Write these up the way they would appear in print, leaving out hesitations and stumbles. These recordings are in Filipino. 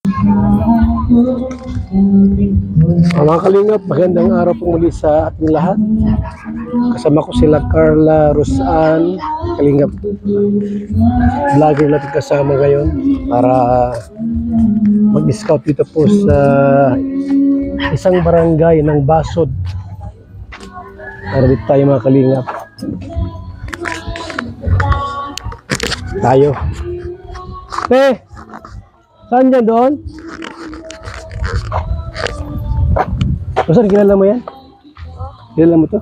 Mga kalingap, magandang araw po muli sa ating lahat. Kasama ko sila Carla, Rosan, kalingap. Vlogger natin kasama ngayon para mag-scout dito po sa isang barangay ng Basod. Para dito tayo mga kalingap. Tayo. Saan dyan doon? Rosan, kilala mo yan? Kilala mo to?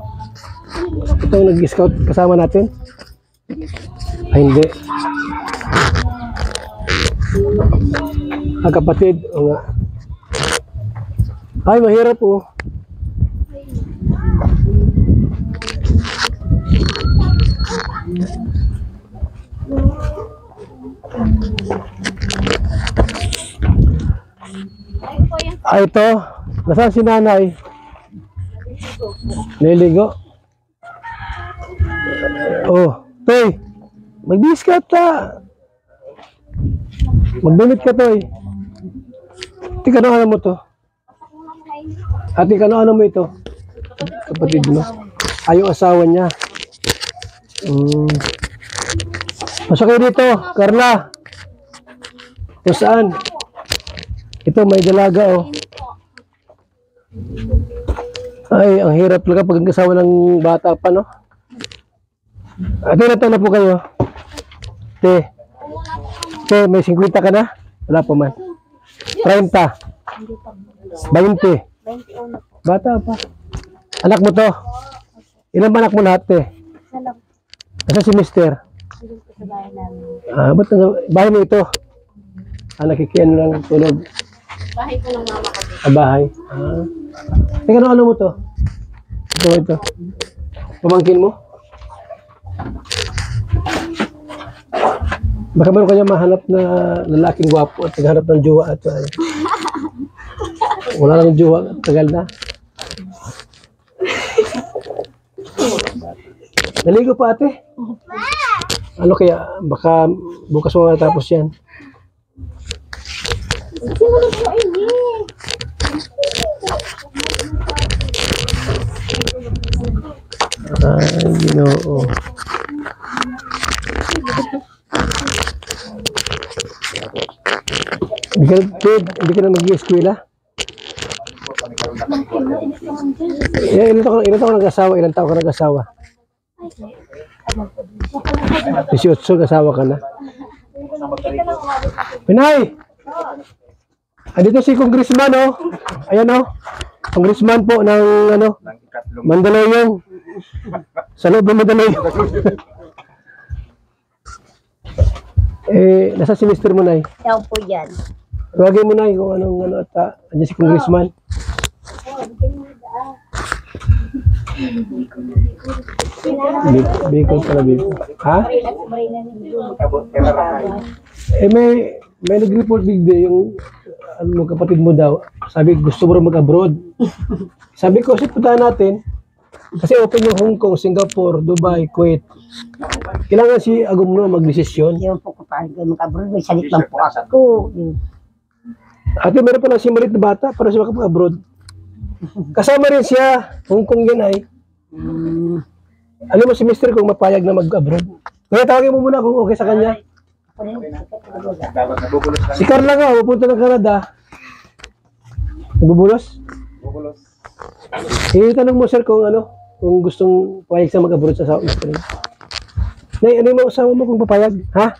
Ito ang nag-scout kasama natin? Ay, hindi. Kapatid. O nga. Ay, mahirap po. Ay, ito. Nasaan si nanay? Niligo. Oh, Toy. Mag-discount ka. Mag-donate ka, Toy. Tika, ano mo to? Ate, ano mo ito? Kapatid mo. Ay, yung asawa niya. Masya kayo dito, Carla. O saan? Ito, may dalaga, oh. Ay, ang hirap talaga pag nagkasawa ng bata pa, no? Ate, natang na po kayo. Te, may 50 ka na? Wala po man. 30. 20. Bata pa. Anak mo to? Ilan ba anak mo lahat, te? Nasa si mister? Ba't bahay mo ito? Nakikian lang tulog. Bahay ko ng mama ko. Bahay. Teka, ano mo to? Ito. Pamangkin mo? Baka meron kanya mahanap na lalaking gwapo at naghanap ng jowa at wala lang jowa, tagal na. Naligo pa, ate? Ano kaya? Baka bukas mo matapos yan. Ay, Ginoo. Hindi ka na mag-i-eskwela? Ilan taon ka nag-asawa? Ilan taon ka nag-asawa? 18, nag-asawa ka na? Pinay! Dito si Congressman, oh. Ayan, oh. Congressman po ng, Mandaluyong. Sa loob ng Mandaluyong. Nasa si Mr. mo, Nay? Ikaw po yan. Tawagin mo, Nay, kung anong, andyan si Congressman. Bicol pala, Bicol. Ha? May nag-report bigde yung kapatid mo daw. Sabi, gusto mo rin mag-abroad. Sabi ko, puntahan natin. Kasi open yung Hong Kong, Singapore, Dubai, Kuwait. Kailangan si Agumno mag-desisyon. Hindi po ko paano mag-abroad. May salit lang po ako. Ate, meron pa lang si malit na bata para siya makapag-abroad. Kasama rin siya. Hong Kong yan ay. Alam mo si Mister kung mapayag na mag-abroad. Kaya tawagin mo muna kung okay sa kanya. Si Carla nga, pupunta ng Canada. Nagbubulos? Bubulos. Tanong mo, sir, kung kung gustong payag sa mag-abroad sa South East. Nay, ano yung mga asawa mo kung papayag? Ha?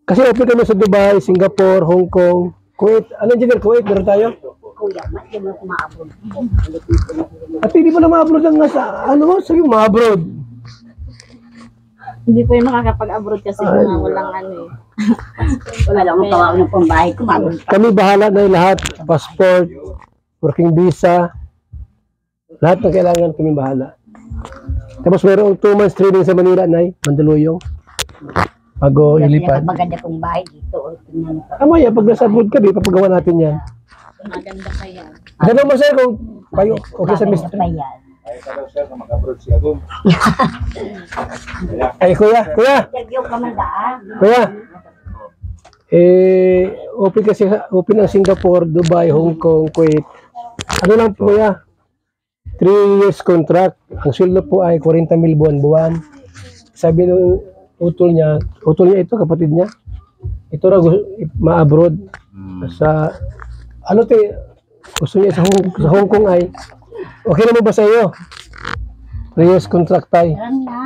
Kasi open kami sa Dubai, Singapore, Hong Kong, Kuwait. Ano dyan, Kuwait? Meron tayo? Kuya, hindi mo ako ma-abroad. At hindi pa na ma-abroad ang nasa, sabi mo, ma-abroad. Hindi po yung makakapag-abroad kasi walang Wala lang akong tawag ng pambahay ko. Kami bahala na yung lahat. Passport, working visa, lahat ng kailangan kami bahala. Tapos mayroong 2 months training sa Manila, Nay, Mandaluyong. Bago ilipat. Maganda kong bahay dito. Tama yan, pag nasa abroad kami, papagawa natin yan. maganda kaya. Ganun mo, sir, kung kayo okay sa mister. Ay, talagang sir, na mag-abroad si Agum. Ay, kuya. Yung kamandaan. Kuya. Open kasi, open ang Singapore, Dubai, Hong Kong, Kuwait. Ano lang po kuya? 3 years contract. Ang sweldo po ay 40,000 buwan-buwan. Sabi nung utol niya ito, kapatid niya. Ito na ma-abroad. Sa, ano te, gusto niya sa Hong Kong ay, okay naman ba sa iyo? 3 years contract tayo. Alam na,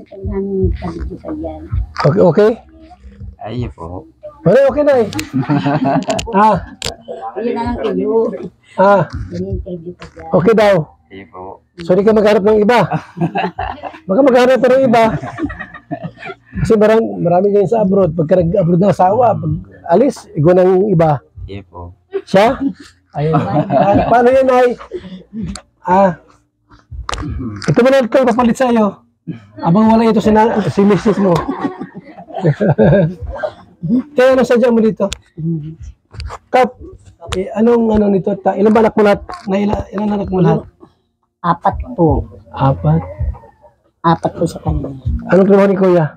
kailangan pag-ibig ka yan. Okay, okay? Ay po. Wala, okay na eh. Yun na lang kayo. Yun ka dyan. Okay daw. Ay po. So, di ka maghanap ng iba. Baka maghanap pa ng iba. Kasi marami ganyan sa abroad. Pagka nag-abroad ng asawa, pag alis, igwa ng iba. Ay po. Siya? Ayun. Paano yan ay? Ito mo na ito, papalit sa iyo. Abang wala ito si misis mo. Kaya ano sadya mo dito? Kap, anong ano nito? Ilan ba anak mo lahat? Ilan anak mo lahat? 4 po. 4. 4 po sa kanila. Anong trabaho ni kuya?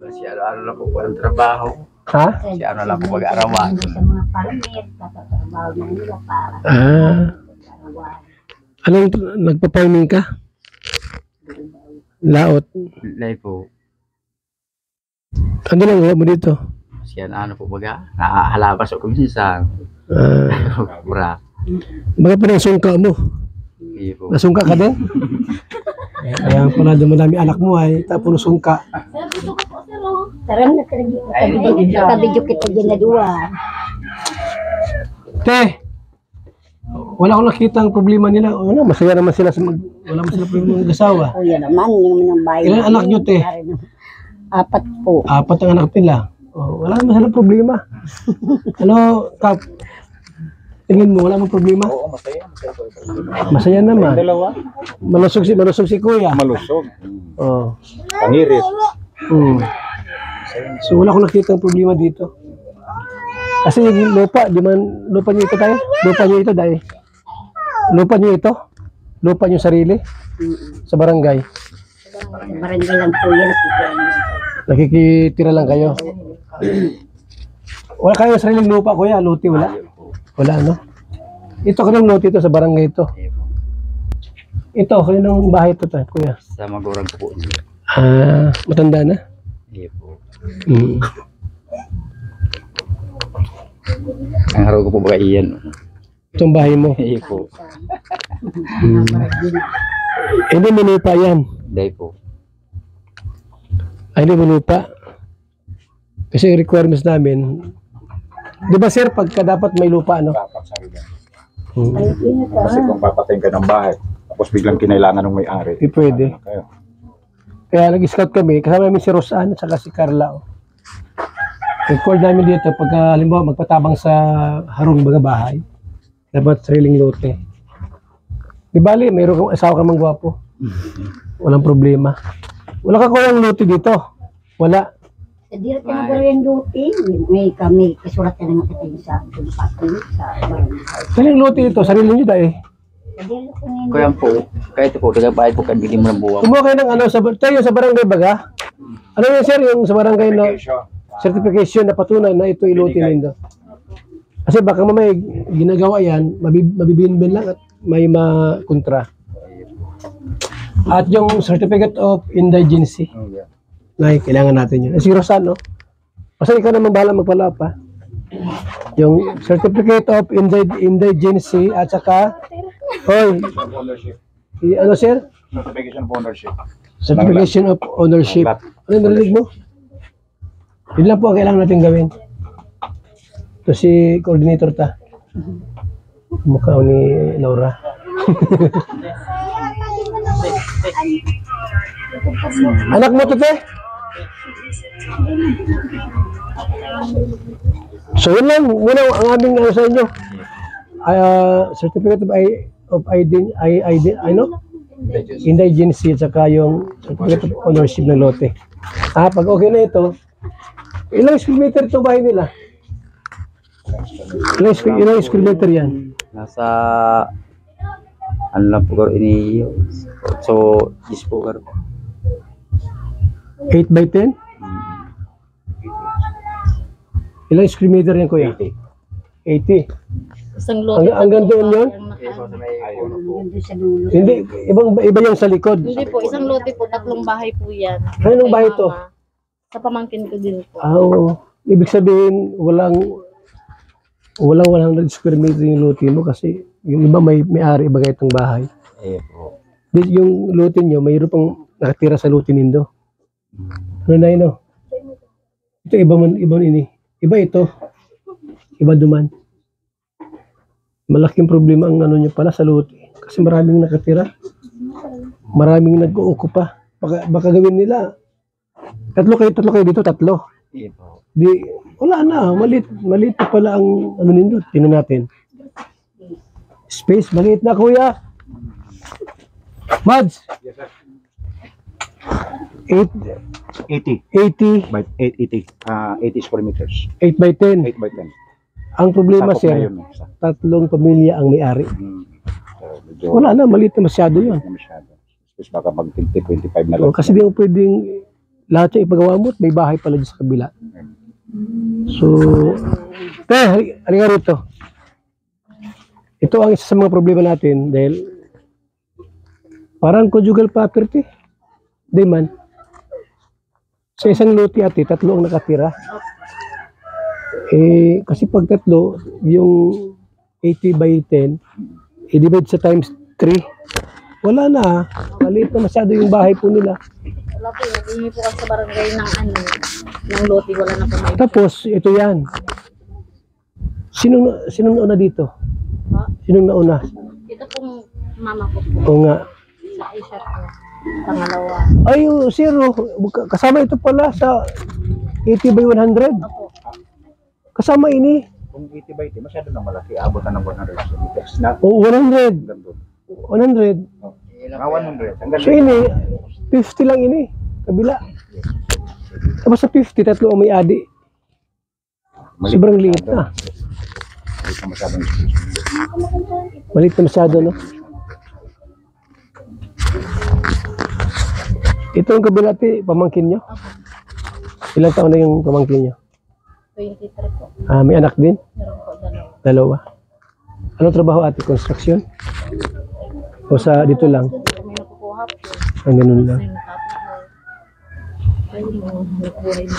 Si ano lang po ang trabaho. Ha? Si ano lang po mag-arawan. Sa mga paramit, katatrabaho na nila para arawan. Anong nagpa-farming ka? Laot. Lay po. Ano lang mo dito? Si ano po baga. Nahalabas ako minsan. Mura. Mga pa ng sungka mo. Ay po. Nasungka ka din? Kaya pala dumadami anak mo ay tapos sungka. Tara na kabidyo kita dyan na duwa. Te, wala akong nakita ang problema nila. Wala, masaya naman sila wala man sila problema ng asawa. Kuya naman, yung ng bayan. Ilan anak nyo, te? 4 po. 4 ang anak nila. Wala naman sila problema. Ano, Kap? Tingin mo, wala mong problema? Oo, masaya. Masaya naman. Dalawa? Malusog si kuya. Malusog. Oh. Pangirit. So wala akong nakita ang problema dito. Kasi yung lupa nyo ito tayo? Lupa nyo ito dahil? Lupa nyo ito? Lupa nyo sarili? Sa barangay? Barangay lang po yan. Nakikitira lang kayo? Wala kayo sariling lupa kuya? Luti wala? Wala no? Ito kanong luti ito sa barangay ito? Ay po. Ito, kaninong bahay ito tayo kuya? Sa magurang ko po niya. Matanda na? Ay po. Mm. Ang haro ko po baga iyan. Itong bahay mo? Ay po. Hindi mo lupa yan? Day po. Ay, hindi mo lupa. Kasi yung requirements namin, di ba sir, pagka dapat may lupa, no? Dapat sa rin. Hmm. Kasi kung papatayin ka ng bahay, tapos biglang kinailangan ng may-ari. Hindi pwede. ano kayo? Kaya nag-scout kami, kasama namin si Rosan at saka si Carla. Record namin dito, pagka halimbawa magpatabang sa harong baga bahay, dapat sariling lote. Di bali, mayroon kang asawa ka mang gwapo. Walang problema. Wala ka kulang lote dito. Wala. Sa dito ka na yung duty. May kami, kasulat na nga kita sa dumpati sa barangay. Sariling lote ito, sarili nyo dahil. Sa dito ko ngayon. Kaya po. Kaya ito po. Nagbayad po kan bigyan mo ng buwang. Kumuha kayo ng ano, tayo sa barangay baga. Ano yun sir, yung sa barangay na certification na patunay na ito ilote nindo. Kasi baka mamaya ginagawa yan, mabibinbin lang at may makontra. At yung certificate of indigency, na kailangan natin yun. Si Rosan, no? Kasi ikaw naman bahala magpala pa. Yung certificate of indigency at saka, Ownership. ano sir? Certification of ownership. Certification of ownership. Ano yung narinig mo? Yun lang po ang kailangan natin gawin. Ito si coordinator ta. Mukha ni Laura. Anak mo to, te? So yun lang, muna ang aming ano sa inyo. Certificate of indigency at saka yung certificate of ownership ng lote. Pag okay na ito, ilang square meter ito bahay nila? Ilang square meter yan? Nasa ano lang po garo ini. So, is po garo. 8 by 10? Ilang square meter yan, kuya? 80. Isang lote. Hanggang doon yun? Doon sa dulo. Hindi, iba yung sa likod. Hindi po, isang lote po, 3 bahay po yan. Anong Kay bahay to? mama. Sa pamangkin ko din po. Oo. Ibig sabihin, walang 100 square meter yung lote mo kasi yung iba may-ari, iba itong bahay. Eh po. Yung lote nyo, mayroon pang nakatira sa lote nindo. Ano na yun, oh? Ito, iba ini. Iba ito. Iba duman. Malaking problema ang ano nyo pala sa lote. Kasi maraming nakatira. Maraming nag-uukupa. Baka gawin nila. Tatlo kayo dito, tatlo. Eh po. Di, wala na. Maliit pa pala ang ano nindo. Tingnan natin. Space, maliit na kuya. Mads, Yes, sir. 80 80 by 80 square meters. 8 by 10. 8 by 10. Ang problema, Sakop na sir, yun, isa. tatlong pamilya ang may-ari. So, medyo Wala na, maliit na masyado yun. na masyado. Tapos baka mag 20-25 na O, lang. kasi di mo pwedeng lahat yung ipagawa mo at may bahay pala dyan sa kabila. So, halika rito. Ito ang isa sa mga problema natin dahil parang conjugal property. Di man. Sa isang lote ate, tatlo ang nakatira. Eh, kasi pag tatlo, yung 80 by 10, i-divide sa times 3. Wala na. Maliit na masyado yung bahay po nila. Wala po, nag-ihi po kasi sa barangay ng lote, wala na po may. Tapos, ito yan. Sinong nauna dito? Ha? Sinong nauna? Ito pong mama ko po, O nga. sa Asia po. Pangalawa. Ay, zero. Kasama ito pala sa 80 by 100. Opo. Kasama ini. Kung 80 by 10, masyado na malaki. Abot na ng 100 meters na. O 100. Hanggang doon. 100. Mga 100. Hanggang So ini, 50 lang ini. Kabila. Tapos sa 50, tatlo ang may adi. Sobrang liit na. Maliit na masyadong space. Maliit na masyado, no? Ito ang kabila, ate, pamangkin nyo? Ilang taon na yung pamangkin nyo? 23 po. May anak din? Meron po, Dalawa. dalawa. Anong trabaho, ate? Construction? O sa dito lang? May nakukuha po. Ang ganun lang. May natapos. Ayun mo, nakukuha na.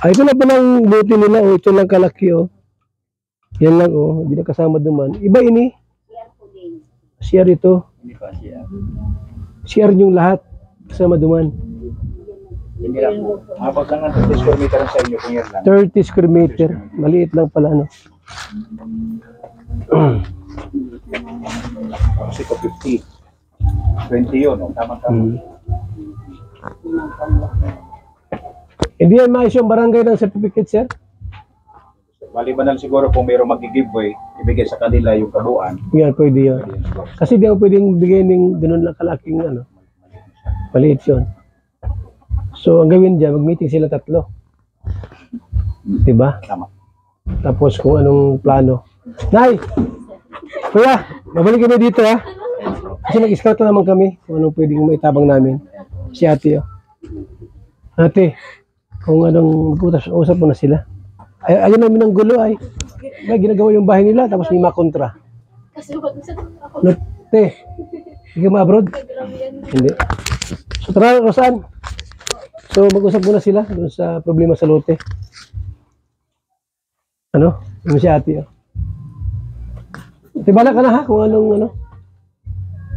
Ito na pa ng lote nila, oh. Ito lang kalaki, oh. Yan lang, oh. Hindi na kasama duman. Iba ini. CR ito. Hindi pa siya. CR yung lahat. Kasama duman. Hindi lang po. Abot lang ng 30 square meter sa inyo kung yan lang. 30 square meter. Maliit lang pala, no? Kasi ko 50. 20 yun, no? Tama-tama. Hindi yan maayos yung barangay ng certificate, sir? Maliban na siguro kung mayroong mag-giveaway, ibigay sa kanila yung kabuuan. Yan, pwede yun. Kasi di ako pwedeng bigay ng ganun lang kalaking, ano. Maliit yun. So, ang gawin dyan, mag-meeting sila tatlo. Diba? Tama. Tapos kung anong plano. Nay! Kuya, mabalik kami dito, ha? Kasi nag-scout na naman kami kung anong pwedeng maitabang namin. Si ate, oh. Ate, kung anong mag-usap mo na sila. Ayun namin ang gulo ay ginagawa yung bahay nila tapos may makontra. Kasi wag sa ako. No, te, hindi ka ma-abroad? Hindi. So tara, Rosan. So mag-usap muna sila doon sa problema sa lote. Ano? Ano si ate? Oh. Tibala ka na ha kung anong ano.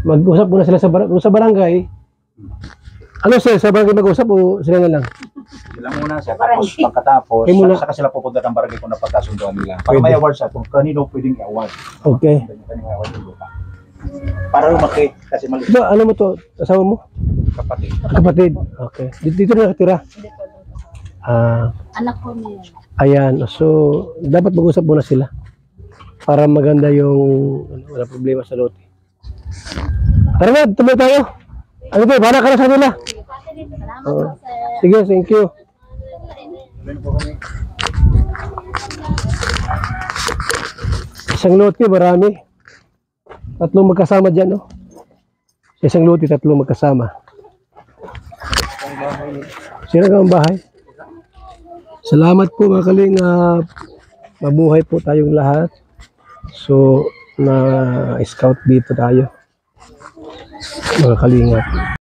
Mag-usap muna sila sa barangay. Ano sir, sa barangay mag-usap o sila na lang? Sila muna siya, tapos pagkatapos, Kayo muna. saka sila pupunta ng barangay kung napagkasunduan nila. Para may award siya, kung kanino pwedeng i-award. Okay. Kanino i-award yung lupa. Para lumaki, kasi maliit Ito, ano mo to? Asawa mo? kapatid. Kapatid. Okay. Dito na nakatira. Hindi po. Anak ko niya. Ayan. So, dapat mag-usap muna sila. Para maganda yung wala problema sa lote. Tara na, tuloy tayo. Ano to? Bahala ka na sa nila. Salamat Oo. po, sir. Sige, thank you. Isang lote, marami. Tatlong magkasama dyan, no? Sa isang lote, tatlong magkasama. Sino ka ang bahay? Salamat po mga kalingap. Mabuhay po tayong lahat. So, na-scout dito tayo. Mga kalingap.